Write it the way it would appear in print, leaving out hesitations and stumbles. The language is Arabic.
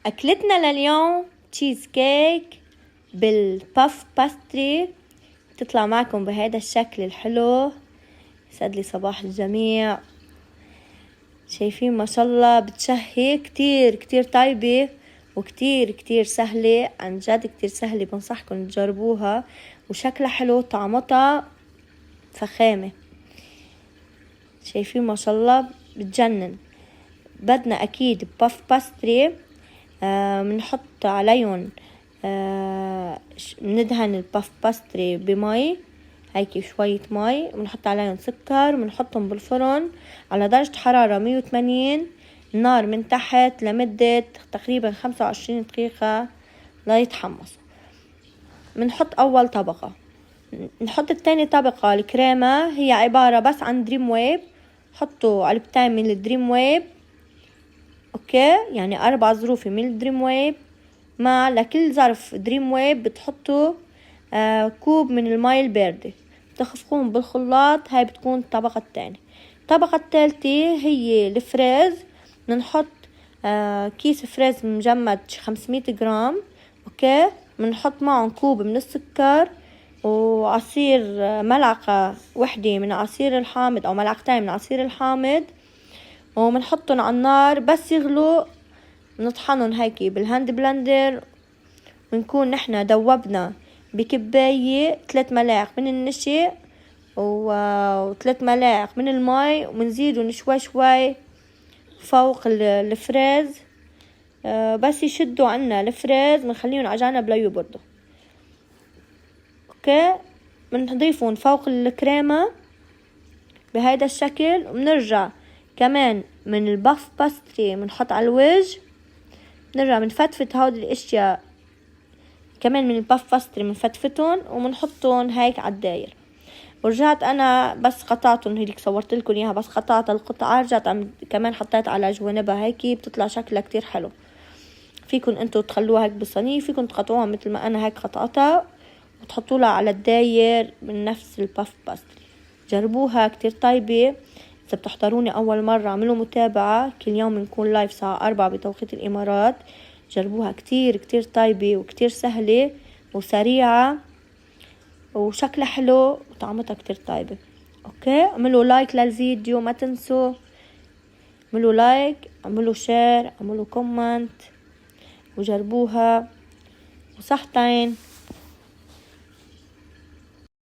أكلتنا لليوم تشيز كيك بالباف باستري. تطلع معكم بهذا الشكل الحلو. يسعد لي صباح الجميع. شايفين ما شاء الله بتشهي كتير كتير طيبة وكتير كتير سهلة، عن جد كتير سهلة، بنصحكم تجربوها وشكلها حلو، طعمتها فخامة. شايفين ما شاء الله بتجنن. بدنا أكيد باف باستري، بنحط عليهم ندهن الباف باستري بمي، هيك شوية مي، بنحط عليهم سكر، بنحطهم بالفرن على درجة حرارة 180، النار من تحت لمدة تقريبا 25 دقيقة ليتحمصوا. بنحط أول طبقة، نحط التاني طبقة الكريمة، هي عبارة بس عن دريم ويب. حطوا علبتين من الدريم ويب، اوكي، يعني 4 ظروف من الدريم ويب، مع لكل ظرف دريم ويب بتحطوا كوب من الماء الباردة، تخفقون بالخلاط. هاي بتكون الطبقة الثانية. الطبقة الثالثة هي الفريز. بنحط كيس فريز مجمد 500 جرام، اوكي، بنحط معهم كوب من السكر وعصير ملعقة وحدة من عصير الحامض او ملعقتين من عصير الحامض، وبنحطهم على النار. بس يغلوا نطحنهم هيك بالهاند بلندر، ونكون نحنا دوبنا بكباية 3 ملاعق من النشا و3 ملاعق من الماء، ومنزيدهم شوي شوي فوق الفريز. بس يشدوا عنا الفريز بنخليهم على جنب ليبردوا، اوكي. بنضيفهم فوق الكريمة بهيدا الشكل، وبنرجع كمان من الباف باستري بنحط على الوجه، نرجع بنفتفت هودي الاشياء كمان من الباف باستري، بنفتفتهم وبنحطهم هيك على الداير. ورجعت انا بس قطعتهم، هيك صورت لكم اياها، بس قطعت القطعه، رجعت كمان حطيت على جوانبها هيك بتطلع شكلها كتير حلو. فيكم انتوا تخلوها هيك بالصينيه، فيكم تقطعوها مثل ما انا هيك قطعتها وتحطوا لها على الداير من نفس الباف باستري. جربوها كتير طيبه. إذا بتحضروني أول مرة اعملوا متابعة، كل يوم نكون لايف الساعة 4 بتوقيت الإمارات. جربوها كتير كتير طيبة وكتير سهلة وسريعة وشكلها حلو وطعمتها كتير طيبة. أوكي، اعملوا لايك للفيديو، ما تنسوا اعملوا لايك، اعملوا شير، اعملوا كومنت، وجربوها. وصحتين.